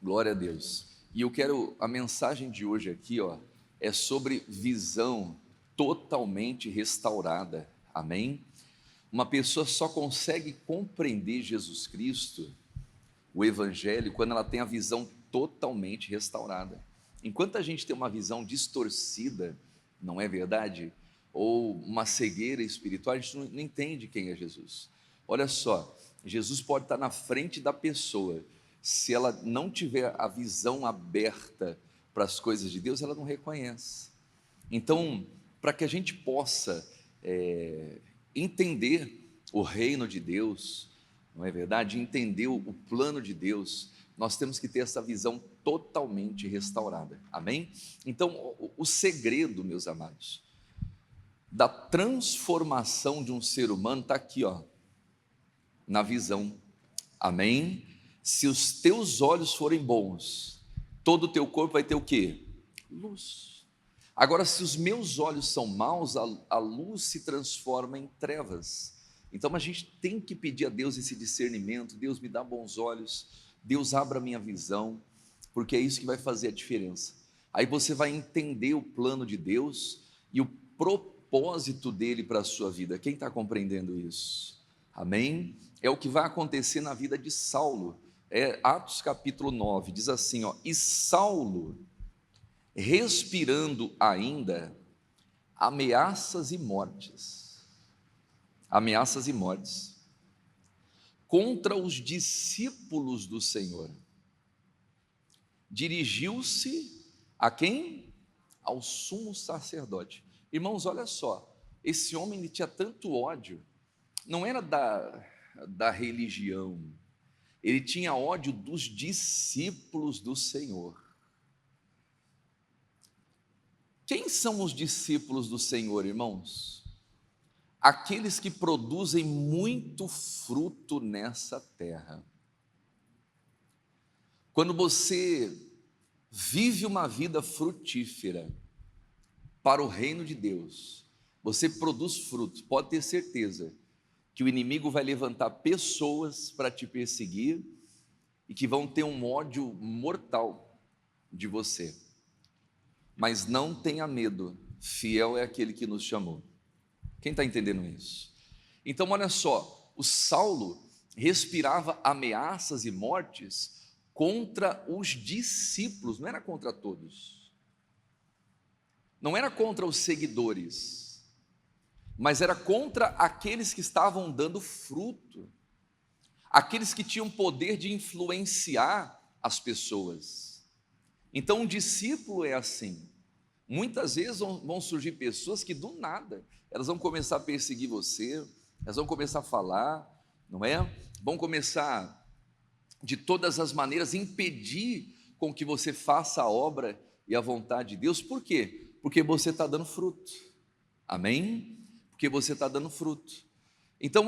Glória a Deus. E a mensagem de hoje aqui, é sobre visão totalmente restaurada. Amém? Uma pessoa só consegue compreender Jesus Cristo, o Evangelho, quando ela tem a visão totalmente restaurada. Enquanto a gente tem uma visão distorcida, não é verdade? Ou uma cegueira espiritual, a gente não entende quem é Jesus. Olha só, Jesus pode estar na frente da pessoa, se ela não tiver a visão aberta para as coisas de Deus, ela não reconhece. Então, para que a gente possa entender o reino de Deus, não é verdade? Entender o plano de Deus, nós temos que ter essa visão totalmente restaurada, amém? Então, o segredo, meus amados, da transformação de um ser humano está aqui, na visão, amém? Se os teus olhos forem bons, todo o teu corpo vai ter o quê? Luz. Agora, se os meus olhos são maus, a luz se transforma em trevas. Então a gente tem que pedir a Deus esse discernimento. Deus, me dá bons olhos, Deus, abra a minha visão, porque é isso que vai fazer a diferença. Aí você vai entender o plano de Deus e o propósito dele para a sua vida. Quem está compreendendo isso? Amém? É o que vai acontecer na vida de Saulo. Atos capítulo 9, diz assim, e Saulo, respirando ainda ameaças e mortes contra os discípulos do Senhor, dirigiu-se a quem? Ao sumo sacerdote. Irmãos, olha só, esse homem ele tinha tanto ódio, não era da religião, ele tinha ódio dos discípulos do Senhor. Quem são os discípulos do Senhor, irmãos? Aqueles que produzem muito fruto nessa terra. Quando você vive uma vida frutífera para o reino de Deus, você produz frutos, pode ter certeza que o inimigo vai levantar pessoas para te perseguir e que vão ter um ódio mortal de você. Mas não tenha medo, fiel é aquele que nos chamou. Quem está entendendo isso? Então, olha só, o Saulo respirava ameaças e mortes contra os discípulos, não era contra todos, não era contra os seguidores, mas era contra aqueles que estavam dando fruto, aqueles que tinham poder de influenciar as pessoas. Então, um discípulo é assim. Muitas vezes vão surgir pessoas que do nada, elas vão começar a perseguir você, elas vão começar a falar, não é? Vão começar, de todas as maneiras, impedir com que você faça a obra e a vontade de Deus. Por quê? Porque você está dando fruto, amém? Porque você está dando fruto. Então,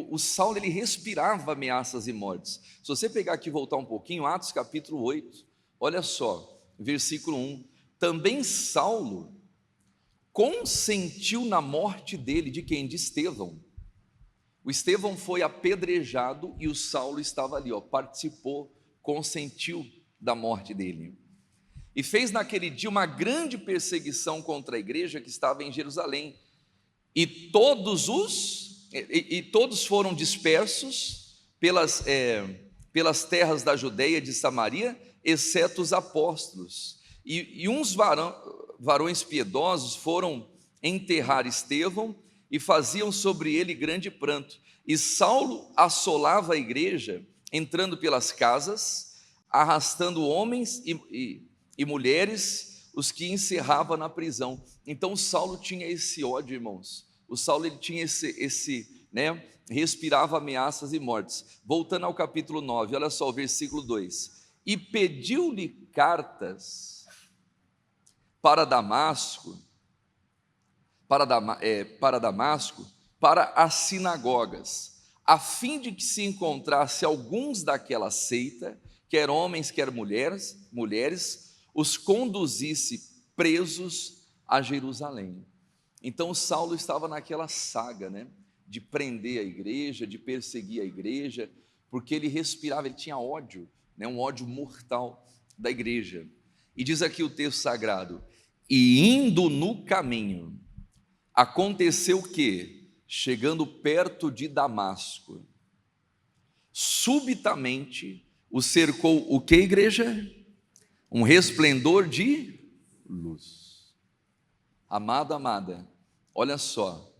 o Saulo, ele respirava ameaças e mortes. Se você pegar aqui e voltar um pouquinho, Atos capítulo 8, olha só, versículo 1, também Saulo consentiu na morte dele, de quem? De Estevão. O Estevão foi apedrejado e o Saulo estava ali, participou, consentiu da morte dele. E fez naquele dia uma grande perseguição contra a igreja que estava em Jerusalém. E todos foram dispersos pelas terras da Judeia e de Samaria, exceto os apóstolos. E uns varões piedosos foram enterrar Estevão e faziam sobre ele grande pranto. E Saulo assolava a igreja, entrando pelas casas, arrastando homens e mulheres, os que encerrava na prisão. Então Saulo tinha esse ódio, irmãos. O Saulo ele tinha respirava ameaças e mortes. Voltando ao capítulo 9, olha só o versículo 2. E pediu-lhe cartas para Damasco, para as sinagogas, a fim de que se encontrasse alguns daquela seita, quer homens, quer mulheres, os conduzisse presos a Jerusalém. Então Saulo estava naquela saga, de prender a igreja, de perseguir a igreja, porque ele respirava, ele tinha ódio né, um ódio mortal da igreja. E diz aqui o texto sagrado: e indo no caminho, aconteceu o quê? Chegando perto de Damasco, subitamente o cercou o que, igreja? Um resplendor de luz. Amado, amada, olha só,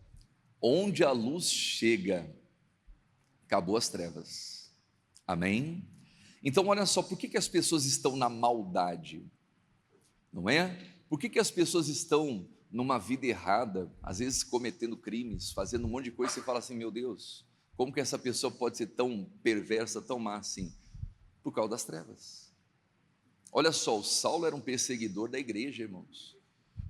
onde a luz chega, acabou as trevas. Amém? Então olha só, por que as pessoas estão na maldade? Não é? Por que as pessoas estão numa vida errada, às vezes cometendo crimes, fazendo um monte de coisa, e você fala assim, meu Deus, como que essa pessoa pode ser tão perversa, tão má assim? Por causa das trevas. Olha só, o Saulo era um perseguidor da igreja, irmãos.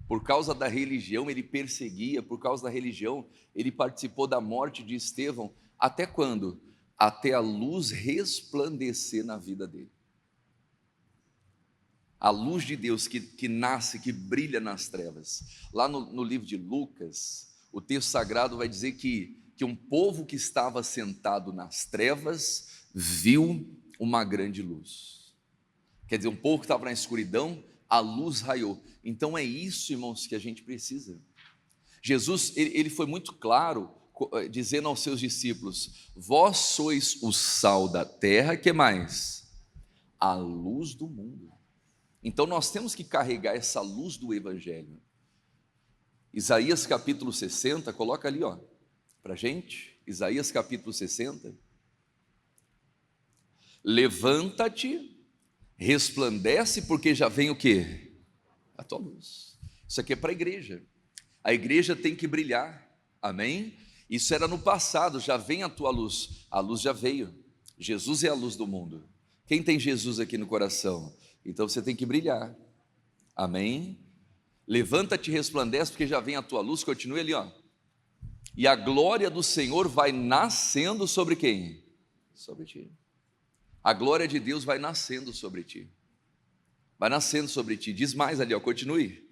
Por causa da religião ele perseguia, por causa da religião ele participou da morte de Estevão. Até quando? Até a luz resplandecer na vida dele. A luz de Deus que nasce, que brilha nas trevas. Lá no livro de Lucas, o texto sagrado vai dizer que um povo que estava sentado nas trevas viu uma grande luz. Quer dizer, um povo que estava na escuridão, a luz raiou. Então é isso, irmãos, que a gente precisa. Jesus, ele foi muito claro, dizendo aos seus discípulos: vós sois o sal da terra, que mais? A luz do mundo. Então nós temos que carregar essa luz do evangelho. Isaías capítulo 60, coloca ali, ó, pra gente. Isaías capítulo 60. Levanta-te, resplandece, porque já vem o quê? A tua luz. Isso aqui é para a igreja. A igreja tem que brilhar. Amém? Isso era no passado, já vem a tua luz. A luz já veio. Jesus é a luz do mundo. Quem tem Jesus aqui no coração? Então você tem que brilhar. Amém? Levanta-te e resplandece, porque já vem a tua luz. Continue ali, ó. E a glória do Senhor vai nascendo sobre quem? Sobre ti. A glória de Deus vai nascendo sobre ti. Vai nascendo sobre ti. Diz mais ali, ó, continue.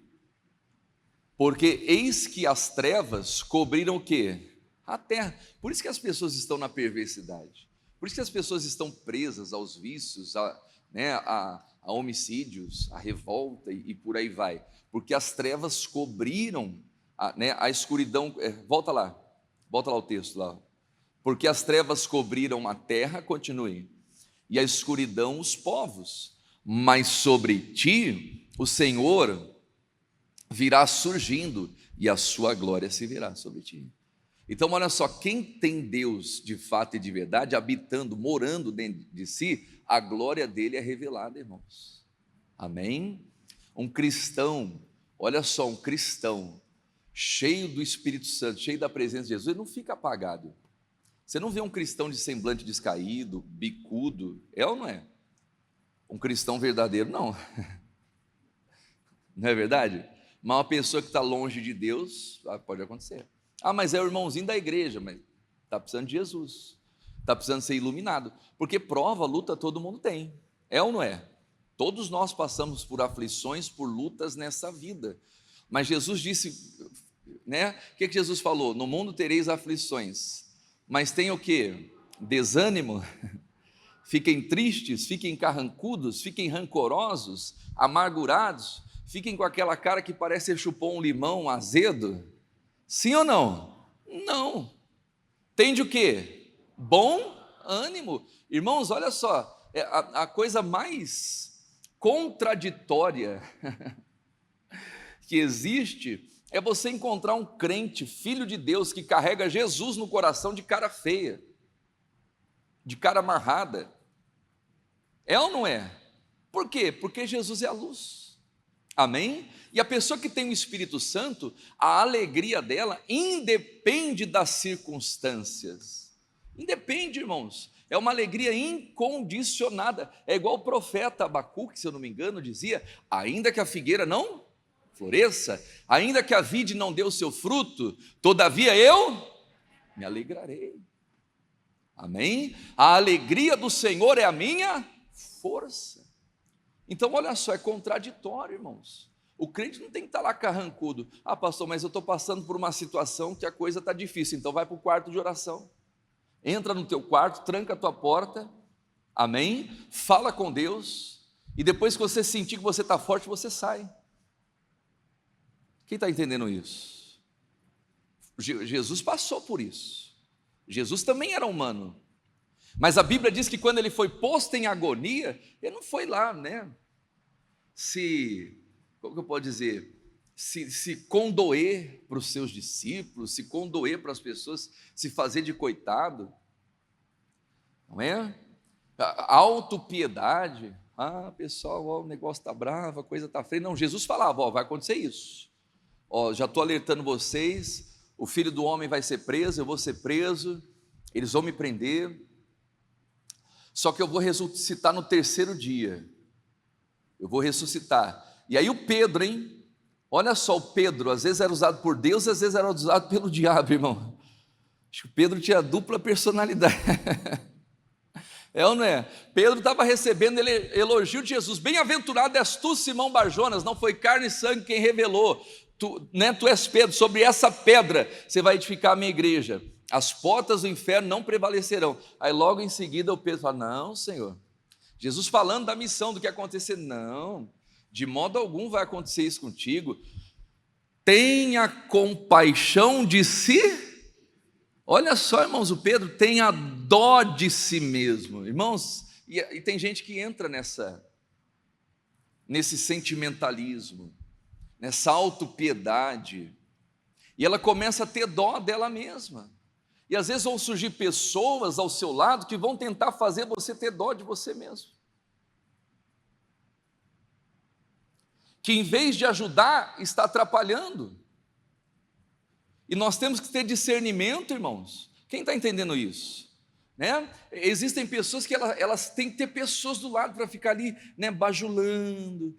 Porque eis que as trevas cobriram o quê? A terra. Por isso que as pessoas estão na perversidade. Por isso que as pessoas estão presas aos vícios, a homicídios, a revolta e por aí vai. Porque as trevas cobriram a escuridão. Volta lá o texto lá. Porque as trevas cobriram a terra, continue, e a escuridão os povos, mas sobre ti o Senhor virá surgindo, e a sua glória se virá sobre ti. Então olha só, quem tem Deus de fato e de verdade, habitando, morando dentro de si, a glória dele é revelada, irmãos. Amém? Um cristão, olha só, um cristão cheio do Espírito Santo, cheio da presença de Jesus, ele não fica apagado. Você não vê um cristão de semblante descaído, bicudo, é ou não é? Um cristão verdadeiro, não. Não é verdade? Mas uma pessoa que está longe de Deus, pode acontecer. Mas é o irmãozinho da igreja, mas está precisando de Jesus, está precisando ser iluminado, porque prova, luta todo mundo tem, é ou não é? Todos nós passamos por aflições, por lutas nessa vida, mas Jesus disse, né? O que Jesus falou? No mundo tereis aflições, mas tem o que? Desânimo. Fiquem tristes, fiquem carrancudos, fiquem rancorosos, amargurados, fiquem com aquela cara que parece que chupou um limão azedo. Sim ou não? Não. Tende o quê? Bom ânimo. Irmãos, olha só, a coisa mais contraditória que existe é você encontrar um crente, filho de Deus, que carrega Jesus no coração de cara feia, de cara amarrada. É ou não é? Por quê? Porque Jesus é a luz. Amém? E a pessoa que tem o Espírito Santo, a alegria dela independe das circunstâncias. Independe, irmãos. É uma alegria incondicionada. É igual o profeta Abacuque, se eu não me engano, dizia: ainda que a figueira não floresça, ainda que a vide não dê o seu fruto, todavia eu me alegrarei. Amém? A alegria do Senhor é a minha força. Então olha só, é contraditório, irmãos. O crente não tem que estar lá carrancudo. Pastor, mas eu estou passando por uma situação que a coisa está difícil. Então vai para o quarto de oração. Entra no teu quarto, tranca a tua porta, Amém? Fala com Deus, e depois que você sentir que você está forte, você sai. Quem está entendendo isso? Jesus passou por isso. Jesus também era humano. Mas a Bíblia diz que quando ele foi posto em agonia, ele não foi lá, né? Como que eu posso dizer? Se condoer para os seus discípulos, se condoer para as pessoas, se fazer de coitado, não é? A autopiedade, pessoal, ó, o negócio está bravo, a coisa está feia. Não, Jesus falava, ó, vai acontecer isso. Ó, já estou alertando vocês, o Filho do Homem vai ser preso, eu vou ser preso, eles vão me prender, só que eu vou ressuscitar no terceiro dia. Eu vou ressuscitar. E aí o Pedro, hein? Olha só, o Pedro, às vezes era usado por Deus, às vezes era usado pelo diabo, irmão. Acho que o Pedro tinha dupla personalidade. É ou não é? Pedro estava recebendo elogio de Jesus. Bem-aventurado és tu, Simão Barjonas, não foi carne e sangue quem revelou. Tu és Pedro, sobre essa pedra você vai edificar a minha igreja. As portas do inferno não prevalecerão. Aí logo em seguida o Pedro fala, não, Senhor. Jesus falando da missão, do que ia acontecer, não, de modo algum vai acontecer isso contigo. Tenha compaixão de si. Olha só, irmãos, o Pedro tem a dó de si mesmo, irmãos, e tem gente que entra nesse sentimentalismo, nessa autopiedade, e ela começa a ter dó dela mesma, e às vezes vão surgir pessoas ao seu lado que vão tentar fazer você ter dó de você mesmo, que em vez de ajudar, está atrapalhando. E nós temos que ter discernimento, irmãos. Quem está entendendo isso? Né? Existem pessoas que elas têm que ter pessoas do lado para ficar ali, né, bajulando.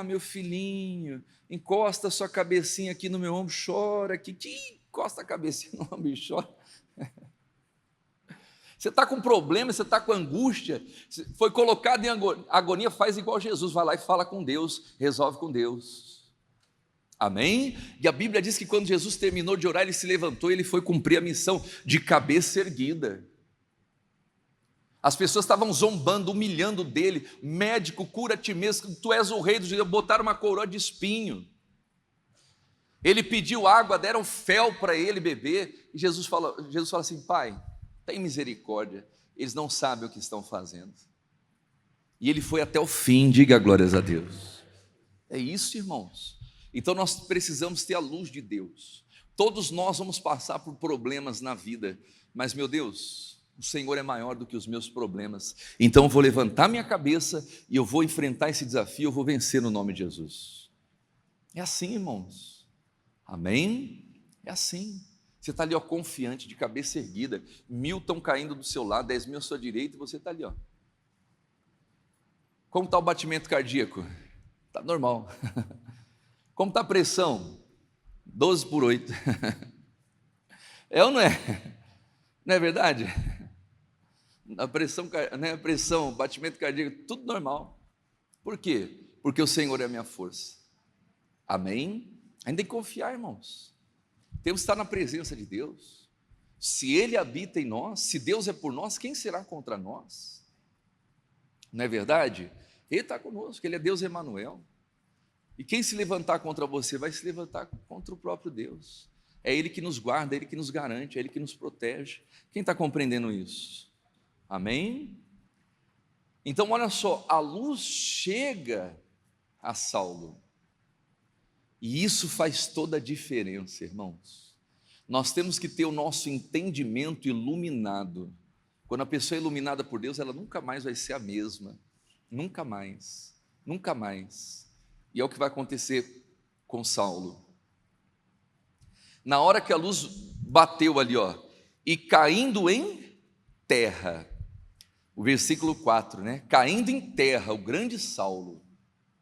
Meu filhinho, encosta a sua cabecinha aqui no meu ombro, chora aqui. Encosta a cabecinha no ombro e chora. Você está com problema, você está com angústia, foi colocado em agonia, faz igual Jesus, vai lá e fala com Deus, resolve com Deus. Amém? E a Bíblia diz que quando Jesus terminou de orar, ele se levantou e ele foi cumprir a missão de cabeça erguida. As pessoas estavam zombando, humilhando dele. Médico, cura a ti mesmo, tu és o rei dos judeus. Botaram uma coroa de espinho. Ele pediu água, deram fel para ele beber. E Jesus fala assim, Pai, tem misericórdia, eles não sabem o que estão fazendo. E ele foi até o fim, diga glórias a Deus. É isso, irmãos. Então nós precisamos ter a luz de Deus. Todos nós vamos passar por problemas na vida, mas meu Deus, o Senhor é maior do que os meus problemas. Então eu vou levantar minha cabeça e eu vou enfrentar esse desafio, eu vou vencer no nome de Jesus. É assim, irmãos. Amém? É assim. Você está ali, ó, confiante, de cabeça erguida, 1000 estão caindo do seu lado, 10.000 à sua direita, e você está ali, ó. Como está o batimento cardíaco? Está normal. Como está a pressão? 12/8. É ou não é? Não é verdade? A pressão, batimento cardíaco, tudo normal. Por quê? Porque o Senhor é a minha força. Amém? Ainda tem que confiar, irmãos. Temos que estar na presença de Deus. Se Ele habita em nós, se Deus é por nós, quem será contra nós? Não é verdade? Ele está conosco, Ele é Deus Emanuel. E quem se levantar contra você vai se levantar contra o próprio Deus. É Ele que nos guarda, é Ele que nos garante, é Ele que nos protege. Quem está compreendendo isso? Amém? Então olha só, a luz chega a Saulo. E isso faz toda a diferença, irmãos. Nós temos que ter o nosso entendimento iluminado. Quando a pessoa é iluminada por Deus, ela nunca mais vai ser a mesma. Nunca mais. Nunca mais. E é o que vai acontecer com Saulo. Na hora que a luz bateu ali, ó, e caindo em terra, o versículo 4, né? Caindo em terra, o grande Saulo,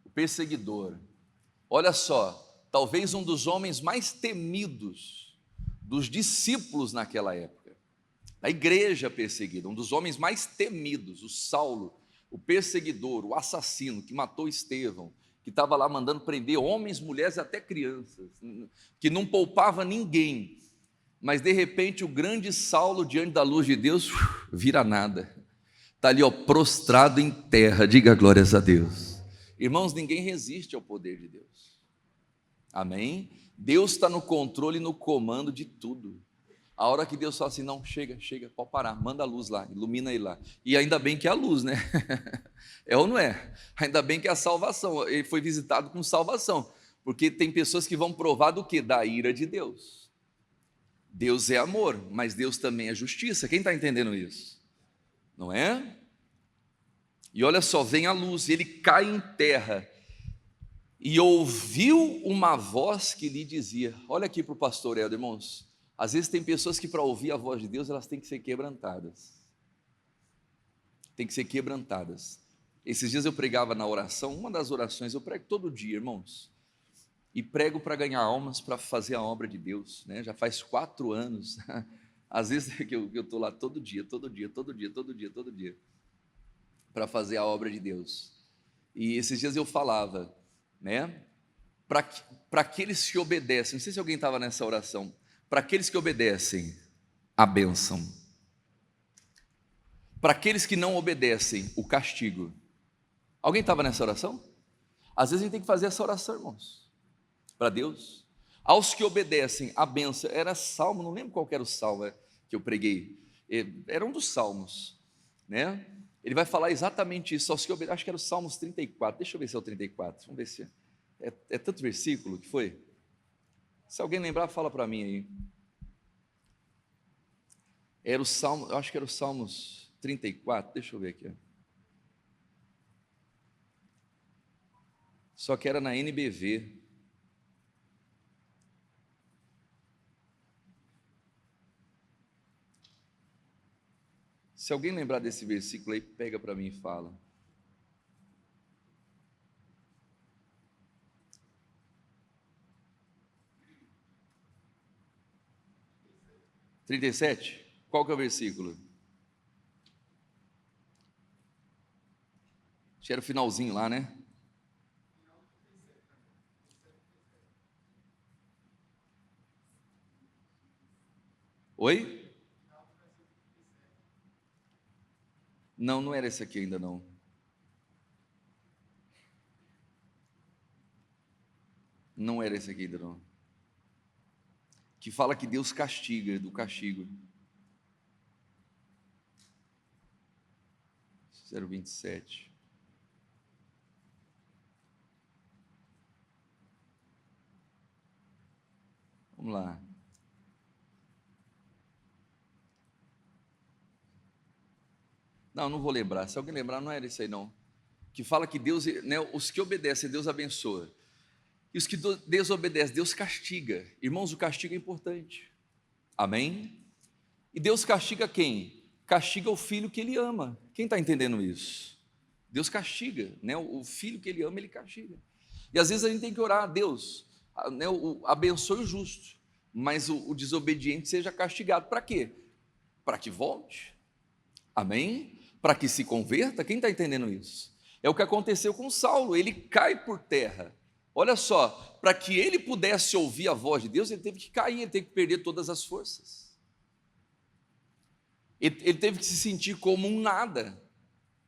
o perseguidor, olha só, talvez um dos homens mais temidos dos discípulos naquela época, da igreja perseguida, um dos homens mais temidos, o Saulo, o perseguidor, o assassino que matou Estevão, que estava lá mandando prender homens, mulheres e até crianças, que não poupava ninguém, mas de repente o grande Saulo, diante da luz de Deus, vira nada. Está ali, ó, prostrado em terra, diga glórias a Deus. Irmãos, ninguém resiste ao poder de Deus, amém? Deus está no controle e no comando de tudo. A hora que Deus fala assim, não, chega, pode parar, manda a luz lá, ilumina ele lá. E ainda bem que é a luz, né? É ou não é? Ainda bem que é a salvação, ele foi visitado com salvação, porque tem pessoas que vão provar do quê? Da ira de Deus. Deus é amor, mas Deus também é justiça, quem está entendendo isso? Não é? E olha só, vem a luz, ele cai em terra, e ouviu uma voz que lhe dizia, olha aqui para o pastor Helder, irmãos, às vezes tem pessoas que para ouvir a voz de Deus, elas têm que ser quebrantadas. Tem que ser quebrantadas. Esses dias eu pregava na oração, uma das orações, eu prego todo dia, irmãos. E prego para ganhar almas, para fazer a obra de Deus, né? Já faz 4 anos. Às vezes que eu estou lá todo dia, para fazer a obra de Deus. E esses dias eu falava, né? Para aqueles que obedecem, não sei se alguém estava nessa oração, para aqueles que obedecem, a bênção. Para aqueles que não obedecem, o castigo. Alguém estava nessa oração? Às vezes a gente tem que fazer essa oração, irmãos, para Deus. Aos que obedecem, a bênção. Era salmo, não lembro qual era o salmo que eu preguei. Era um dos salmos, né? Ele vai falar exatamente isso. Aos que obedecem, acho que era o Salmos 34. Deixa eu ver se é o 34. Vamos ver se é tanto versículo que foi. Se alguém lembrar, fala para mim aí. Era o Salmo, eu acho que era o Salmos 34, deixa eu ver aqui. Só que era na NBV. Se alguém lembrar desse versículo aí, pega para mim e fala. 37? Qual que é o versículo? Acho que era o finalzinho lá, né? Oi? Não, não era esse aqui ainda não. Não era esse aqui ainda não. Que fala que Deus castiga, do castigo. 0:27. Vamos lá. Não vou lembrar. Se alguém lembrar, não era isso aí não. Que fala que Deus, né, os que obedecem, Deus abençoa. E os que desobedecem, Deus castiga. Irmãos, o castigo é importante. Amém? E Deus castiga quem? Castiga o filho que Ele ama. Quem está entendendo isso? Deus castiga, né? O filho que Ele ama, Ele castiga. E às vezes a gente tem que orar a Deus, né? Abençoe o justo, mas o desobediente seja castigado. Para quê? Para que volte. Amém? Para que se converta. Quem está entendendo isso? É o que aconteceu com Saulo. Ele cai por terra. Olha só, para que ele pudesse ouvir a voz de Deus, ele teve que cair, ele teve que perder todas as forças. Ele teve que se sentir como um nada.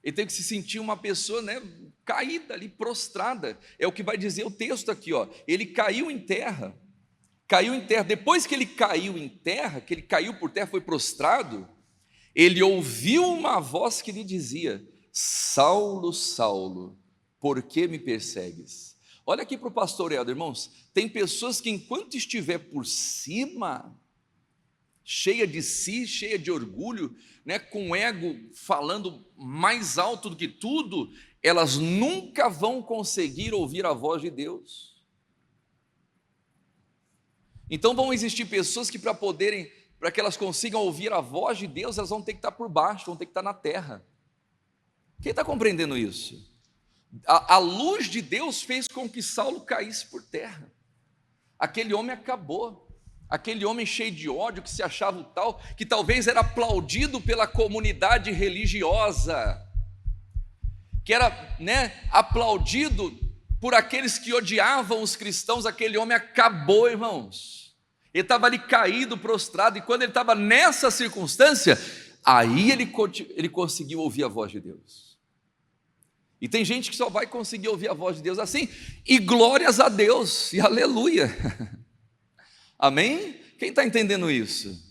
Ele teve que se sentir uma pessoa, né, caída ali, prostrada. É o que vai dizer o texto aqui, ó. Ele caiu em terra. Caiu em terra. Depois que ele caiu em terra, que ele caiu por terra, foi prostrado, ele ouviu uma voz que lhe dizia: Saulo, Saulo, por que me persegues? Olha aqui para o pastor Helder, irmãos, tem pessoas que enquanto estiver por cima, cheia de si, cheia de orgulho, né, com o ego falando mais alto do que tudo, elas nunca vão conseguir ouvir a voz de Deus. Então vão existir pessoas que para que elas consigam ouvir a voz de Deus, elas vão ter que estar por baixo, vão ter que estar na terra. Quem está compreendendo isso? A luz de Deus fez com que Saulo caísse por terra. Aquele homem acabou. Aquele homem cheio de ódio, que se achava o tal, que talvez era aplaudido pela comunidade religiosa, que era, né, aplaudido por aqueles que odiavam os cristãos. Aquele homem acabou, irmãos. Ele estava ali caído, prostrado, e quando ele estava nessa circunstância, Aí ele conseguiu ouvir a voz de Deus. E tem gente que só vai conseguir ouvir a voz de Deus assim, e glórias a Deus, e aleluia. Amém? Quem está entendendo isso?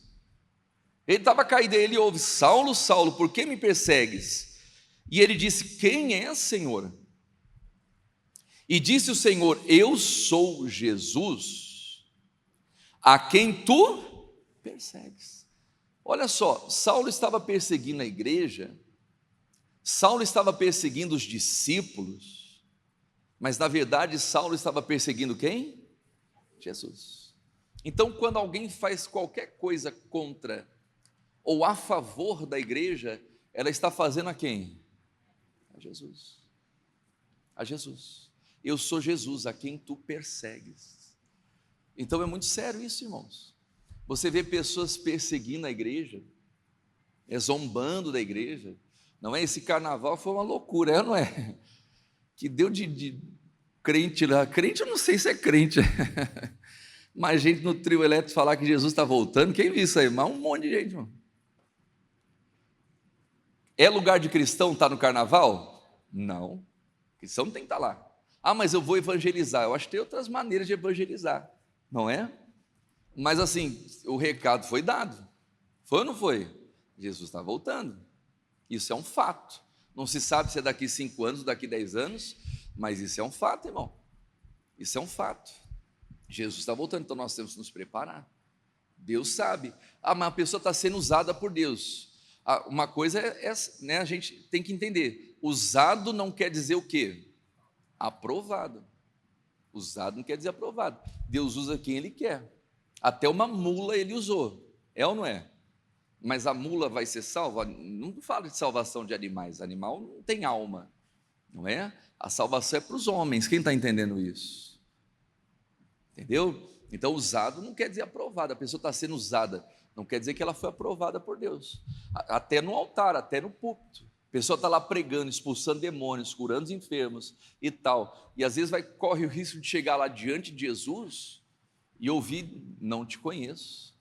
Ele estava caído, ele ouve: Saulo, Saulo, por que me persegues? E ele disse: quem é, Senhor? E disse o Senhor: eu sou Jesus, a quem tu persegues. Olha só, Saulo estava perseguindo a igreja, Saulo estava perseguindo os discípulos, mas na verdade Saulo estava perseguindo quem? Jesus. Então, quando alguém faz qualquer coisa contra ou a favor da igreja, ela está fazendo a quem? A Jesus. A Jesus. Eu sou Jesus, a quem tu persegues. Então é muito sério isso, irmãos. Você vê pessoas perseguindo a igreja, zombando da igreja. Não é? Esse carnaval foi uma loucura, não é? Que deu de crente lá. Crente, eu não sei se é crente. Mas gente no trio elétrico falar que Jesus está voltando. Quem viu isso aí? Mas um monte de gente, irmão. É lugar de cristão estar no carnaval? Não. Cristão não tem que estar lá. Ah, mas eu vou evangelizar. Eu acho que tem outras maneiras de evangelizar, não é? Mas assim, o recado foi dado. Foi ou não foi? Jesus está voltando. Isso é um fato. Não se sabe se é daqui 5 anos, daqui 10 anos, mas isso é um fato, irmão. Isso é um fato. Jesus está voltando, então nós temos que nos preparar. Deus sabe. Ah, mas a pessoa está sendo usada por Deus. Ah, uma coisa né, a gente tem que entender. Usado não quer dizer o quê? Aprovado. Usado não quer dizer aprovado. Deus usa quem Ele quer. Até uma mula Ele usou. É ou não é? Mas a mula vai ser salva? Não fala de salvação de animais. Animal não tem alma, não é? A salvação é para os homens. Quem está entendendo isso? Entendeu? Então, usado não quer dizer aprovado. A pessoa está sendo usada, não quer dizer que ela foi aprovada por Deus. Até no altar, até no púlpito. A pessoa está lá pregando, expulsando demônios, curando os enfermos e tal. E às vezes corre o risco de chegar lá diante de Jesus e ouvir: não te conheço.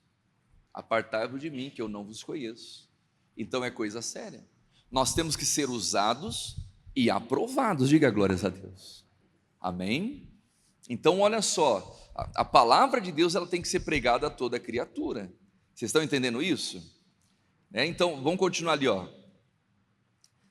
Apartai-vos de mim, que eu não vos conheço. Então é coisa séria. Nós temos que ser usados e aprovados. Diga glórias a Deus. Amém? Então olha só, a palavra de Deus ela tem que ser pregada a toda criatura. Vocês estão entendendo isso? Então vamos continuar ali, ó.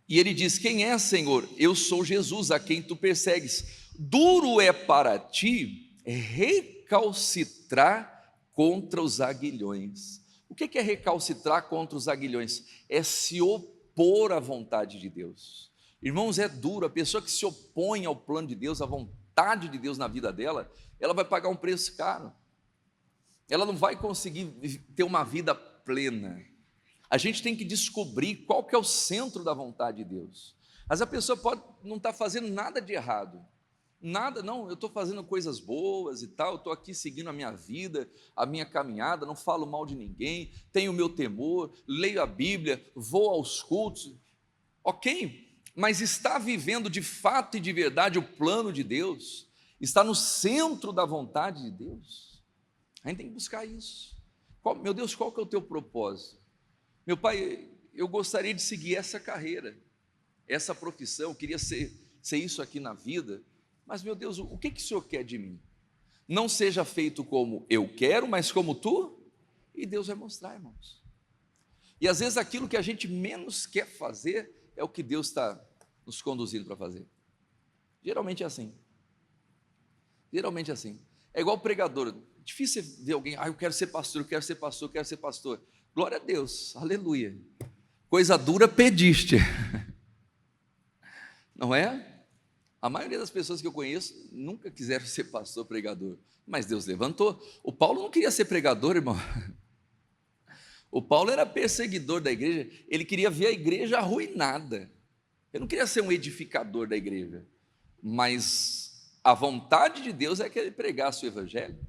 E ele diz: quem é, Senhor? Eu sou Jesus, a quem tu persegues. Duro é para ti recalcitrar contra os aguilhões. O que é recalcitrar contra os aguilhões? É se opor à vontade de Deus. Irmãos, é duro. A pessoa que se opõe ao plano de Deus, à vontade de Deus na vida dela, ela vai pagar um preço caro. Ela não vai conseguir ter uma vida plena. A gente tem que descobrir qual que é o centro da vontade de Deus. Mas a pessoa pode não estar fazendo nada de errado. Nada, não, eu estou fazendo coisas boas e tal, eu estou aqui seguindo a minha vida, a minha caminhada, não falo mal de ninguém, tenho o meu temor, leio a Bíblia, vou aos cultos, ok, mas está vivendo de fato e de verdade o plano de Deus? Está no centro da vontade de Deus? A gente tem que buscar isso. Meu Deus, qual que é o teu propósito? Meu Pai, eu gostaria de seguir essa carreira, essa profissão, eu queria ser isso aqui na vida. Mas, meu Deus, o que o Senhor quer de mim? Não seja feito como eu quero, mas como tu, e Deus vai mostrar, irmãos. E às vezes aquilo que a gente menos quer fazer é o que Deus está nos conduzindo para fazer. Geralmente é assim. Geralmente é assim. É igual pregador. Difícil ver alguém: eu quero ser pastor, eu quero ser pastor, eu quero ser pastor. Glória a Deus, aleluia. Coisa dura pediste. Não é? A maioria das pessoas que eu conheço nunca quiseram ser pastor, pregador, mas Deus levantou. O Paulo não queria ser pregador, irmão. O Paulo era perseguidor da igreja, ele queria ver a igreja arruinada. Ele não queria ser um edificador da igreja, mas a vontade de Deus é que ele pregasse o evangelho,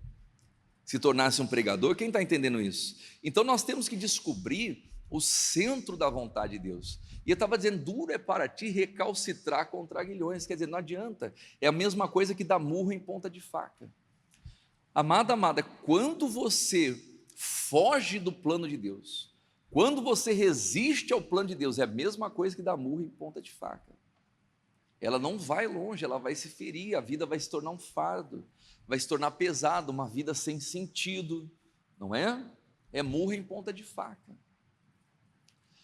se tornasse um pregador. Quem está entendendo isso? Então nós temos que descobrir o centro da vontade de Deus. E eu estava dizendo: duro é para ti recalcitrar contra aguilhões. Quer dizer, não adianta. É a mesma coisa que dar murro em ponta de faca. Amada, quando você foge do plano de Deus, Quando você resiste ao plano de Deus, é a mesma coisa que dar murro em ponta de faca. Ela não vai longe, ela vai se ferir, a vida vai se tornar um fardo, vai se tornar pesado, uma vida sem sentido, não é? É murro em ponta de faca.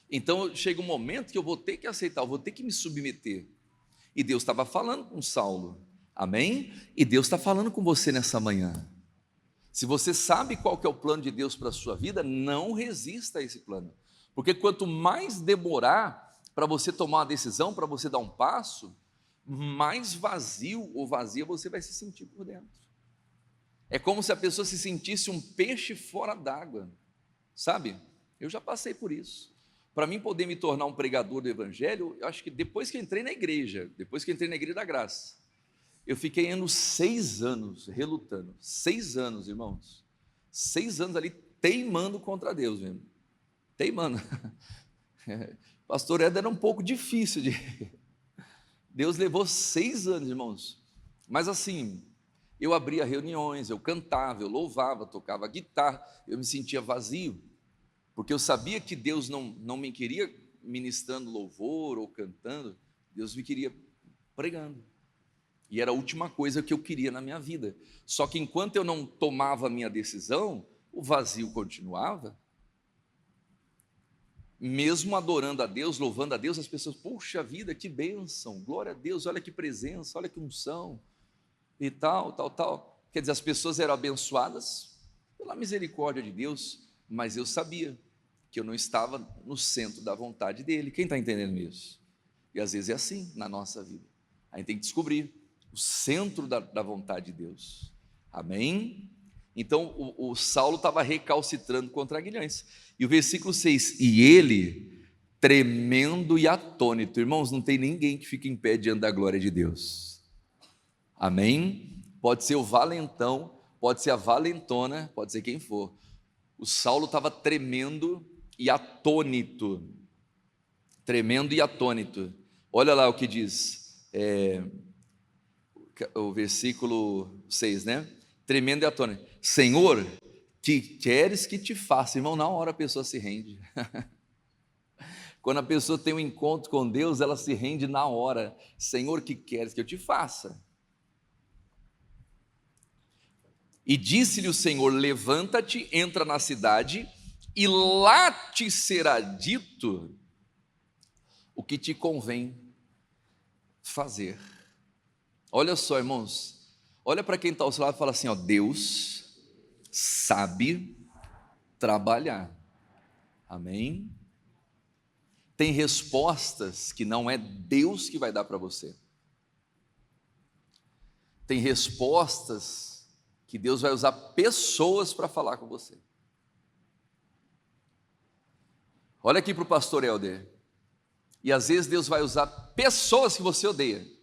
Então chega um momento que eu vou ter que aceitar, eu vou ter que me submeter. E Deus estava falando com Saulo, amém? E Deus está falando com você nessa manhã. Se você sabe qual que é o plano de Deus para a sua vida, não resista a esse plano. Porque quanto mais demorar para você tomar uma decisão, para você dar um passo, mais vazio ou vazia você vai se sentir por dentro. É como se a pessoa se sentisse um peixe fora d'água, sabe? Eu já passei por isso. Para mim poder me tornar um pregador do Evangelho, eu acho que depois que eu entrei na igreja, depois que eu entrei na Igreja da Graça, eu fiquei indo 6 anos relutando, 6 anos, irmãos, 6 anos ali teimando contra Deus mesmo, teimando. Pastor Éder era um pouco difícil de... Deus levou 6 anos, irmãos, mas assim, eu abria reuniões, eu cantava, eu louvava, tocava guitarra, eu me sentia vazio, porque eu sabia que Deus não me queria ministrando louvor ou cantando, Deus me queria pregando. E era a última coisa que eu queria na minha vida. Só que enquanto eu não tomava a minha decisão, o vazio continuava. Mesmo adorando a Deus, louvando a Deus, as pessoas, puxa vida, que bênção, glória a Deus, olha que presença, olha que unção, e tal. Quer dizer, as pessoas eram abençoadas pela misericórdia de Deus, mas eu sabia que eu não estava no centro da vontade dEle. Quem está entendendo isso? E às vezes é assim na nossa vida. A gente tem que descobrir o centro da vontade de Deus, amém? Então o Saulo estava recalcitrando contra Aguilhões, e o versículo 6, e ele, tremendo e atônito, irmãos, não tem ninguém que fique em pé diante da glória de Deus, amém? Pode ser o valentão, pode ser a valentona, pode ser quem for, o Saulo estava tremendo e atônito, olha lá o que diz, o versículo 6, né? Tremendo e atônito. Senhor, que queres que te faça? Irmão, na hora a pessoa se rende. Quando a pessoa tem um encontro com Deus, ela se rende na hora. Senhor, que queres que eu te faça? E disse-lhe o Senhor, levanta-te, entra na cidade, e lá te será dito o que te convém fazer. Olha só, irmãos, olha para quem está ao seu lado e fala assim, ó, Deus sabe trabalhar, amém? Tem respostas que não é Deus que vai dar para você, tem respostas que Deus vai usar pessoas para falar com você. Olha aqui para o pastor Helder, e às vezes Deus vai usar pessoas que você odeia.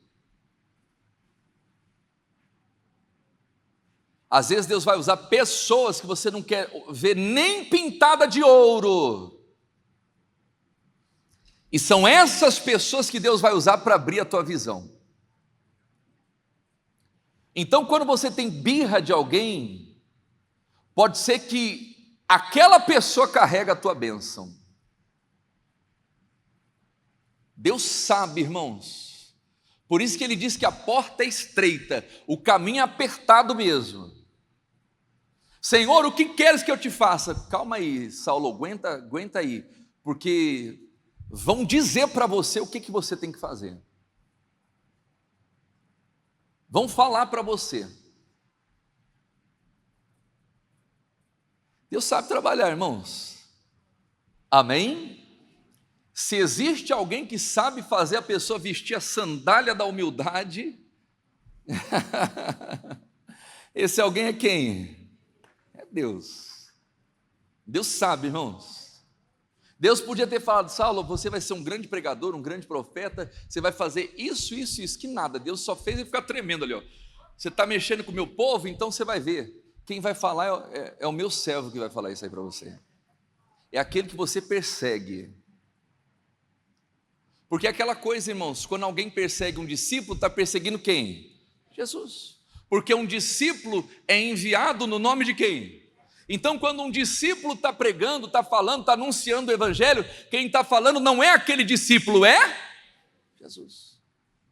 Às vezes Deus vai usar pessoas que você não quer ver nem pintada de ouro. E são essas pessoas que Deus vai usar para abrir a tua visão. Então, quando você tem birra de alguém, pode ser que aquela pessoa carrega a tua bênção. Deus sabe, irmãos. Por isso que ele diz que a porta é estreita, o caminho é apertado mesmo. Senhor, o que queres que eu te faça? Calma aí, Saulo, aguenta aí, porque vão dizer para você o que você tem que fazer. Vão falar para você. Deus sabe trabalhar, irmãos. Amém? Se existe alguém que sabe fazer a pessoa vestir a sandália da humildade, esse alguém é quem? É Deus. Deus sabe, irmãos. Deus podia ter falado, Saulo, você vai ser um grande pregador, um grande profeta, você vai fazer isso, que nada. Deus só fez ele ficar tremendo ali, ó. Você está mexendo com o meu povo, então você vai ver. Quem vai falar é o meu servo que vai falar isso aí para você. É aquele que você persegue. Porque é aquela coisa, irmãos, quando alguém persegue um discípulo, está perseguindo quem? Jesus. Porque um discípulo é enviado no nome de quem? Então, quando um discípulo está pregando, está falando, está anunciando o evangelho, quem está falando não é aquele discípulo, é Jesus.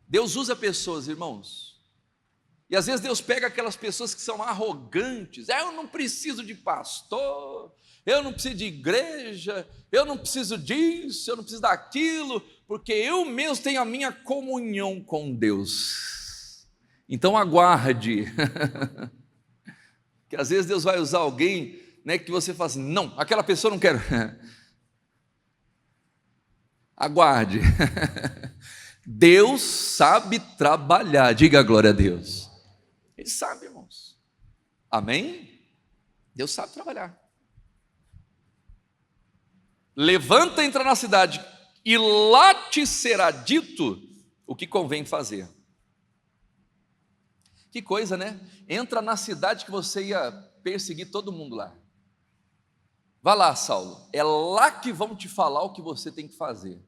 Deus usa pessoas, irmãos, e às vezes Deus pega aquelas pessoas que são arrogantes. Eu não preciso de pastor, eu não preciso de igreja, eu não preciso disso, eu não preciso daquilo, porque eu mesmo tenho a minha comunhão com Deus. Então aguarde, que às vezes Deus vai usar alguém, né, que você fala assim, não, aquela pessoa eu não quero. Aguarde. Deus sabe trabalhar, diga glória a Deus. Ele sabe, irmãos. Amém? Deus sabe trabalhar. Levanta, entra na cidade, e lá te será dito o que convém fazer. Que coisa, né? Entra na cidade que você ia perseguir todo mundo lá. Vá lá, Saulo. É lá que vão te falar o que você tem que fazer.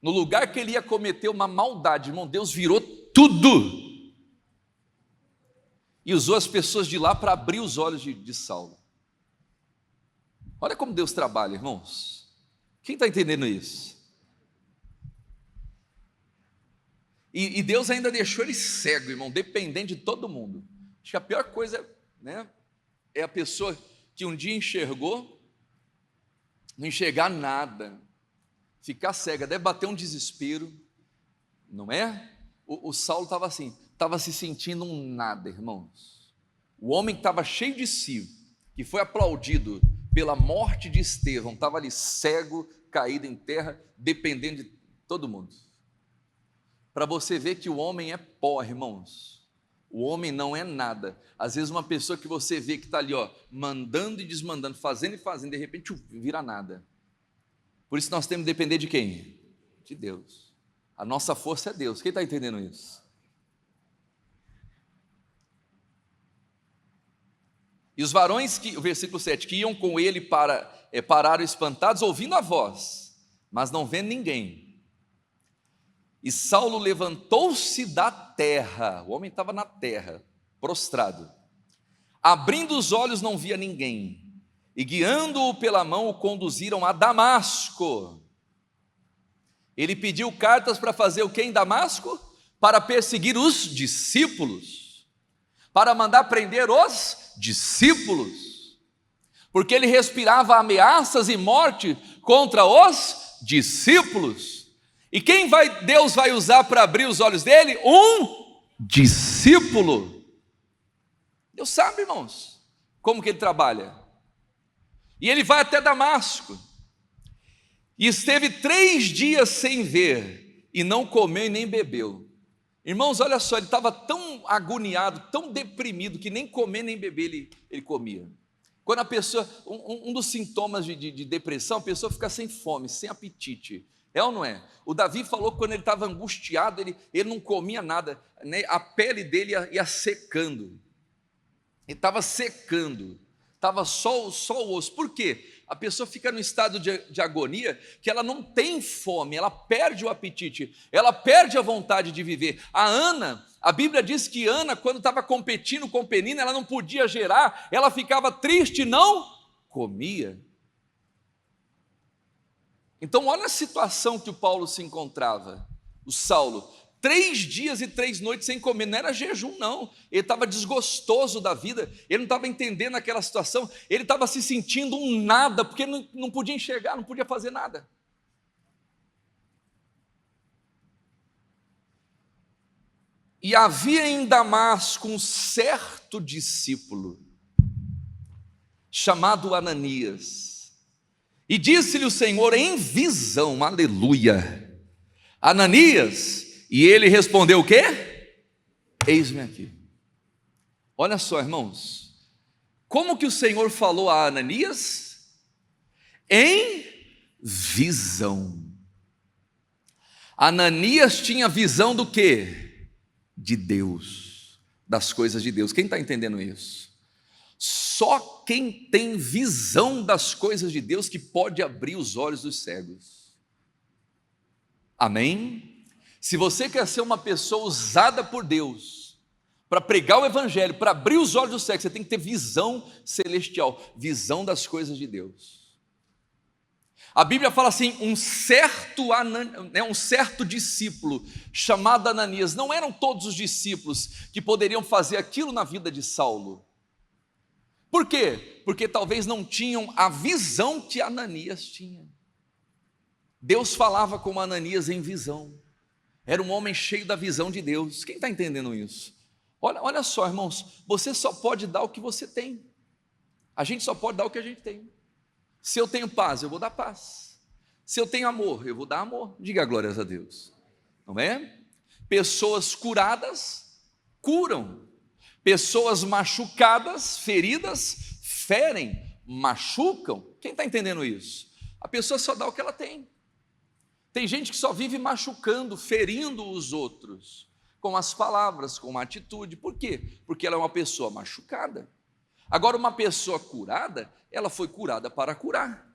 No lugar que ele ia cometer uma maldade, irmão, Deus virou tudo. E usou as pessoas de lá para abrir os olhos de Saulo. Olha como Deus trabalha, irmãos. Quem está entendendo isso? E Deus ainda deixou ele cego, irmão, dependente de todo mundo. Acho que a pior coisa, né, é a pessoa que um dia enxergou, não enxergar nada, ficar cega, deve bater um desespero, não é? O Saulo estava assim, estava se sentindo um nada, irmãos. O homem que estava cheio de si, que foi aplaudido pela morte de Estevão, estava ali cego, caído em terra, dependendo de todo mundo. Para você ver que o homem é pó, irmãos. O homem não é nada. Às vezes uma pessoa que você vê que está ali, ó, mandando e desmandando, fazendo e fazendo, de repente vira nada. Por isso nós temos que depender de quem? De Deus. A nossa força é Deus. Quem está entendendo isso? E os varões, o versículo 7, que iam com ele pararam espantados, ouvindo a voz, mas não vendo ninguém. E Saulo levantou-se da terra, o homem estava na terra, prostrado. Abrindo os olhos, não via ninguém. E guiando-o pela mão, o conduziram a Damasco. Ele pediu cartas para fazer o que em Damasco? Para perseguir os discípulos, para mandar prender os discípulos, porque ele respirava ameaças e morte contra os discípulos. E quem Deus vai usar para abrir os olhos dele? Um discípulo. Deus sabe, irmãos, como que ele trabalha. E ele vai até Damasco, e esteve 3 dias sem ver, e não comeu e nem bebeu. Irmãos, olha só, ele estava tão agoniado, tão deprimido, que nem comer nem beber ele comia. Quando a pessoa, um dos sintomas de depressão, a pessoa fica sem fome, sem apetite. É ou não é? O Davi falou que quando ele estava angustiado, ele não comia nada, né? A pele dele ia secando. Ele estava secando, estava só o osso. Por quê? A pessoa fica no estado de agonia, que ela não tem fome, ela perde o apetite, ela perde a vontade de viver. A Bíblia diz que Ana, quando estava competindo com Penina, ela não podia gerar, ela ficava triste e não comia. Então olha a situação que o Paulo se encontrava, o Saulo, 3 dias e 3 noites sem comer, não era jejum não, ele estava desgostoso da vida, ele não estava entendendo aquela situação, ele estava se sentindo um nada, porque não podia enxergar, não podia fazer nada. E havia em Damasco um certo discípulo, chamado Ananias, e disse-lhe o Senhor em visão, aleluia, Ananias, e ele respondeu o quê? Eis-me aqui. Olha só, irmãos, como que o Senhor falou a Ananias? Em visão. Ananias tinha visão do quê? De Deus, das coisas de Deus. Quem está entendendo isso? Só quem tem visão das coisas de Deus que pode abrir os olhos dos cegos. Amém? Se você quer ser uma pessoa usada por Deus Para pregar o evangelho, para abrir os olhos do cego, você tem que ter visão celestial, visão das coisas de Deus. A Bíblia fala assim, um certo discípulo chamado Ananias. Não eram todos os discípulos que poderiam fazer aquilo na vida de Saulo. Por quê? Porque talvez não tinham a visão que Ananias tinha. Deus falava com Ananias em visão. Era um homem cheio da visão de Deus. Quem está entendendo isso? Olha só, irmãos, você só pode dar o que você tem. A gente só pode dar o que a gente tem. Se eu tenho paz, eu vou dar paz. Se eu tenho amor, eu vou dar amor. Diga glórias a Deus. Não é? Pessoas curadas, curam. Pessoas machucadas, feridas, ferem, machucam. Quem está entendendo isso? A pessoa só dá o que ela tem. Tem gente que só vive machucando, ferindo os outros, com as palavras, com a atitude. Por quê? Porque ela é uma pessoa machucada. Agora, uma pessoa curada, ela foi curada para curar.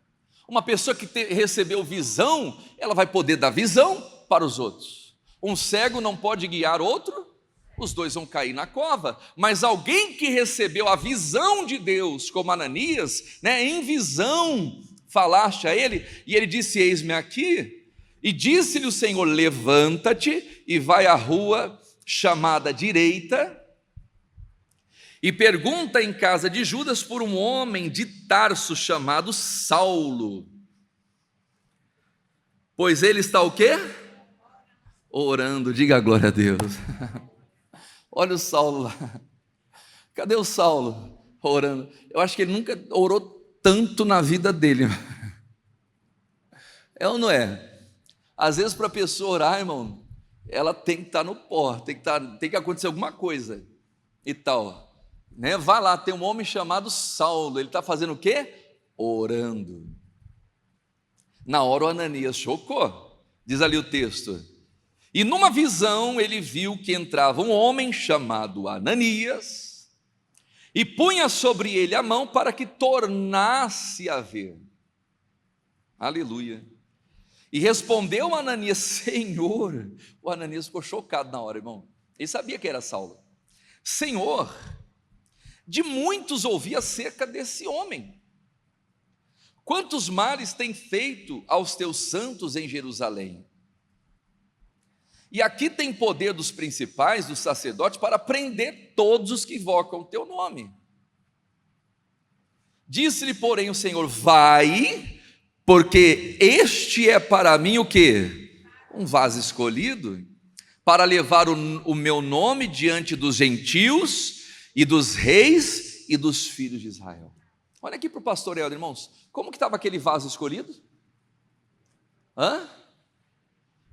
Uma pessoa que recebeu visão, ela vai poder dar visão para os outros. Um cego não pode guiar outro, os dois vão cair na cova. Mas alguém que recebeu a visão de Deus, como Ananias, em visão, falaste a ele, e ele disse, eis-me aqui. E disse-lhe o Senhor, levanta-te e vai à rua chamada direita, e pergunta em casa de Judas por um homem de Tarso chamado Saulo, pois ele está o quê? Orando. Diga a glória a Deus. Olha o Saulo lá. Cadê o Saulo? Orando. Eu acho que ele nunca orou tanto na vida dele. É ou não é? Às vezes para a pessoa orar, irmão, ela tem que estar no pó, tem que acontecer alguma coisa e tal. Vai lá, tem um homem chamado Saulo, ele está fazendo o quê? Orando. Na hora o Ananias chocou, diz ali o texto. E numa visão ele viu que entrava um homem chamado Ananias e punha sobre ele a mão para que tornasse a ver. Aleluia. E respondeu Ananias, Senhor. O Ananias ficou chocado na hora, irmão. Ele sabia que era Saulo. Senhor, de muitos ouvi acerca desse homem. Quantos males tem feito aos teus santos em Jerusalém? E aqui tem poder dos principais, dos sacerdotes, para prender todos os que invocam o teu nome. Disse-lhe, porém, o Senhor, vai, porque este é para mim o quê? Um vaso escolhido, para levar o meu nome diante dos gentios, e dos reis e dos filhos de Israel. Olha aqui para o pastor Helder, irmãos, como que estava aquele vaso escolhido?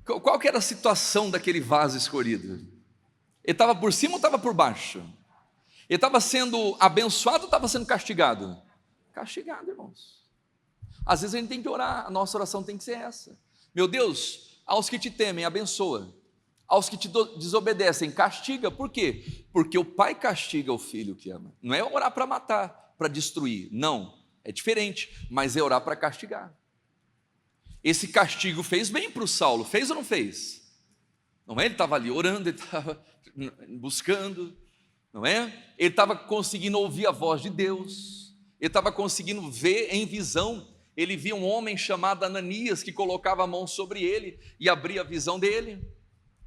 Qual que era a situação daquele vaso escolhido? Ele estava por cima ou estava por baixo? Ele estava sendo abençoado ou estava sendo castigado? Castigado, irmãos. Às vezes a gente tem que orar, a nossa oração tem que ser essa. Meu Deus, aos que te temem, abençoa. Aos que te desobedecem, castiga. Por quê? Porque o pai castiga o filho que ama. Não é orar para matar, para destruir. Não, é diferente, mas é orar para castigar. Esse castigo fez bem para o Saulo, fez ou não fez? Não é? Ele estava ali orando, ele estava buscando, não é? Ele estava conseguindo ouvir a voz de Deus, ele estava conseguindo ver em visão. Ele via um homem chamado Ananias que colocava a mão sobre ele e abria a visão dele.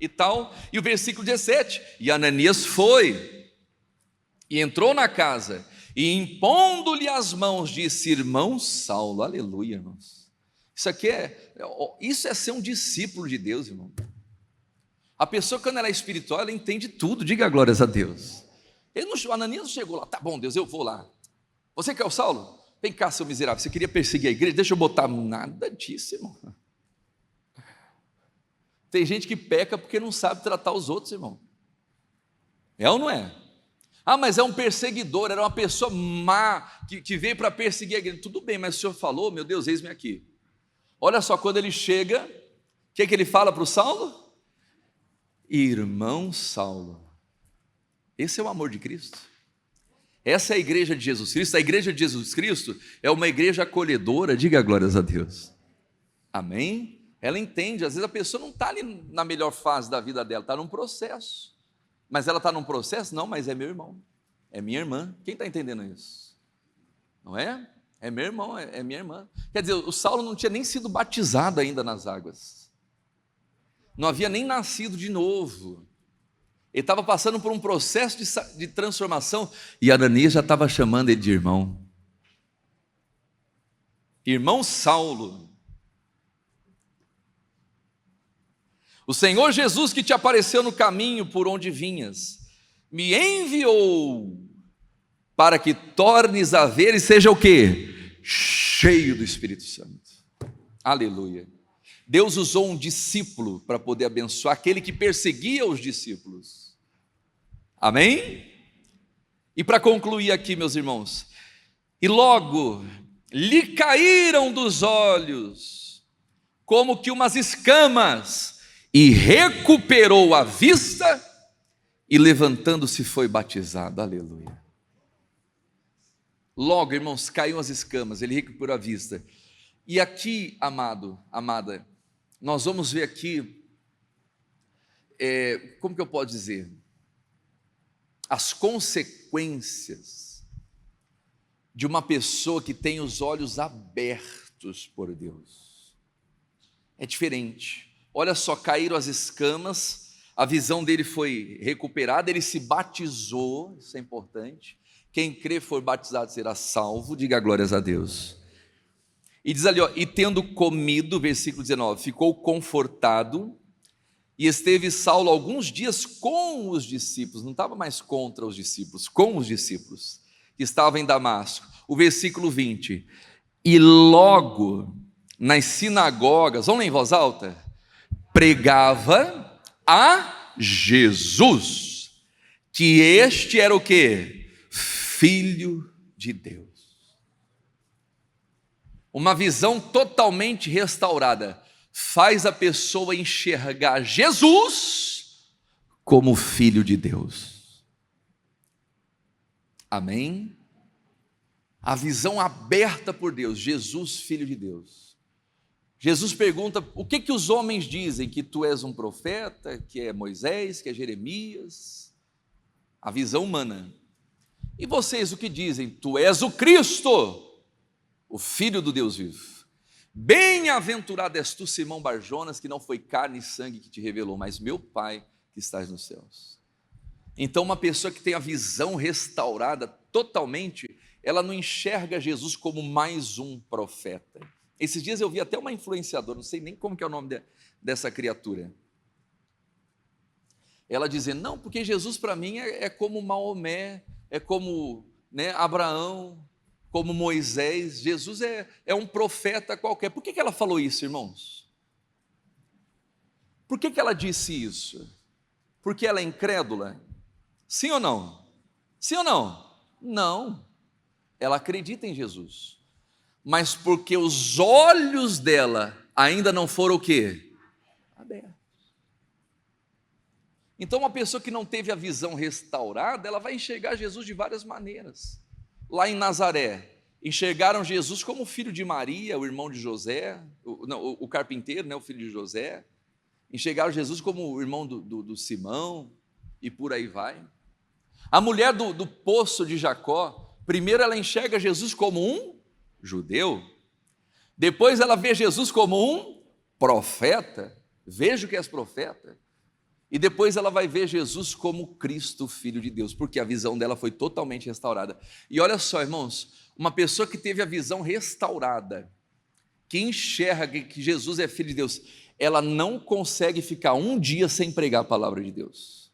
E tal, e o versículo 17, e Ananias foi, e entrou na casa, e impondo-lhe as mãos, disse, irmão Saulo, aleluia, irmãos, isso é ser um discípulo de Deus, irmão. A pessoa, quando ela é espiritual, ela entende tudo, diga glórias a Deus. Ananias não chegou lá, tá bom, Deus, eu vou lá. Você que é o Saulo? Vem cá, seu miserável, você queria perseguir a igreja? Deixa eu botar, nada disso, irmão. Tem gente que peca porque não sabe tratar os outros, irmão. É ou não é? Mas é um perseguidor, era uma pessoa má, que veio para perseguir a igreja. Tudo bem, mas o Senhor falou, meu Deus, eis-me aqui. Olha só, quando ele chega, o que ele fala para o Saulo? Irmão Saulo. Esse é o amor de Cristo. Essa é a igreja de Jesus Cristo. A igreja de Jesus Cristo é uma igreja acolhedora, diga glórias a Deus. Amém? Ela entende, às vezes a pessoa não está ali na melhor fase da vida dela, está num processo, Mas ela está num processo? Não, mas é meu irmão, é minha irmã. Quem está entendendo isso? Não é? É meu irmão, é minha irmã. Quer dizer, o Saulo não tinha nem sido batizado ainda nas águas, não havia nem nascido de novo. Ele estava passando por um processo de transformação, e Ananias já estava chamando ele de irmão. Irmão Saulo. O Senhor Jesus, que te apareceu no caminho por onde vinhas, me enviou para que tornes a ver e seja o quê? Cheio do Espírito Santo. Aleluia. Deus usou um discípulo para poder abençoar aquele que perseguia os discípulos. Amém? E para concluir aqui, meus irmãos, e logo lhe caíram dos olhos como que umas escamas, e recuperou a vista, e levantando-se foi batizado. Aleluia. Logo, irmãos, caiu as escamas, ele recuperou a vista. E aqui, amado, amada, nós vamos ver aqui, como que eu posso dizer? As consequências de uma pessoa que tem os olhos abertos por Deus. É diferente. Olha só, caíram as escamas, a visão dele foi recuperada, ele se batizou, isso é importante. Quem crê for batizado será salvo, diga glórias a Deus. E diz ali, ó, e tendo comido, versículo 19, ficou confortado, e esteve Saulo alguns dias com os discípulos, não estava mais contra os discípulos, com os discípulos, que estavam em Damasco. O versículo 20, e logo nas sinagogas, vamos ler em voz alta, pregava a Jesus, que este era o quê? Filho de Deus. Uma visão totalmente restaurada faz a pessoa enxergar Jesus como Filho de Deus. Amém? A visão aberta por Deus, Jesus, Filho de Deus. Jesus pergunta, o que os homens dizem? Que tu és um profeta, que é Moisés, que é Jeremias? A visão humana. E vocês o que dizem? Tu és o Cristo, o Filho do Deus vivo. Bem-aventurado és tu, Simão Barjonas, que não foi carne e sangue que te revelou, mas meu Pai que estás nos céus. Então uma pessoa que tem a visão restaurada totalmente, ela não enxerga Jesus como mais um profeta. Esses dias eu vi até uma influenciadora, não sei nem como que é o nome dessa criatura. Ela dizendo, não, porque Jesus para mim é como Maomé, é como Abraão, como Moisés. Jesus é um profeta qualquer. Por que ela falou isso, irmãos? Por que ela disse isso? Porque ela é incrédula? Sim ou não? Sim ou não? Não. Ela acredita em Jesus. Mas porque os olhos dela ainda não foram o quê? Abertos. Então uma pessoa que não teve a visão restaurada, ela vai enxergar Jesus de várias maneiras. Lá em Nazaré, enxergaram Jesus como filho de Maria, o irmão de José, o carpinteiro, o filho de José. Enxergaram Jesus como o irmão do Simão, e por aí vai. A mulher do poço de Jacó, primeiro ela enxerga Jesus como um judeu, depois ela vê Jesus como um profeta, vejo que és profeta, e depois ela vai ver Jesus como Cristo, Filho de Deus, porque a visão dela foi totalmente restaurada. E olha só, irmãos, uma pessoa que teve a visão restaurada, que enxerga que Jesus é Filho de Deus, ela não consegue ficar um dia sem pregar a palavra de Deus.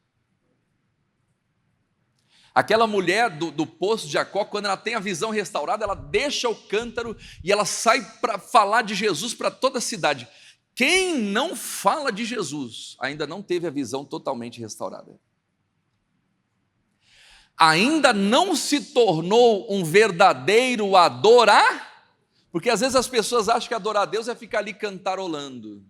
Aquela mulher do poço de Jacó, quando ela tem a visão restaurada, ela deixa o cântaro e ela sai para falar de Jesus para toda a cidade. Quem não fala de Jesus ainda não teve a visão totalmente restaurada. Ainda não se tornou um verdadeiro adorar, porque às vezes as pessoas acham que adorar a Deus é ficar ali cantarolando,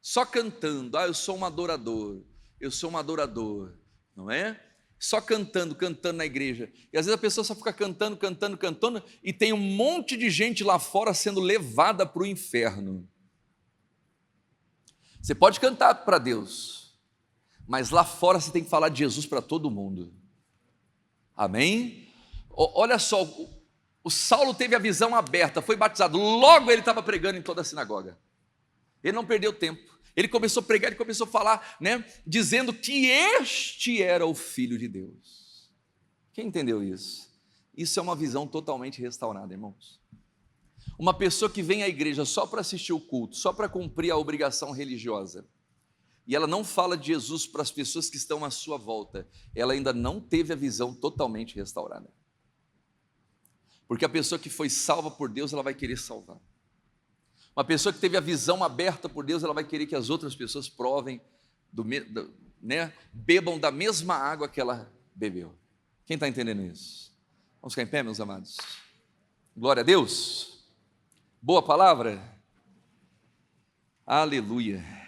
só cantando. Eu sou um adorador, eu sou um adorador, não é? Só cantando na igreja. E às vezes a pessoa só fica cantando, e tem um monte de gente lá fora sendo levada para o inferno. Você pode cantar para Deus, mas lá fora você tem que falar de Jesus para todo mundo. Amém? Olha só, o Saulo teve a visão aberta, foi batizado, logo ele estava pregando em toda a sinagoga. Ele não perdeu tempo. Ele começou a pregar, ele começou a falar, né, dizendo que este era o Filho de Deus. Quem entendeu isso? Isso é uma visão totalmente restaurada, irmãos. Uma pessoa que vem à igreja só para assistir o culto, só para cumprir a obrigação religiosa, e ela não fala de Jesus para as pessoas que estão à sua volta, ela ainda não teve a visão totalmente restaurada. Porque a pessoa que foi salva por Deus, ela vai querer salvar. Uma pessoa que teve a visão aberta por Deus, ela vai querer que as outras pessoas provem, bebam da mesma água que ela bebeu. Quem está entendendo isso? Vamos ficar em pé, meus amados? Glória a Deus. Boa palavra. Aleluia.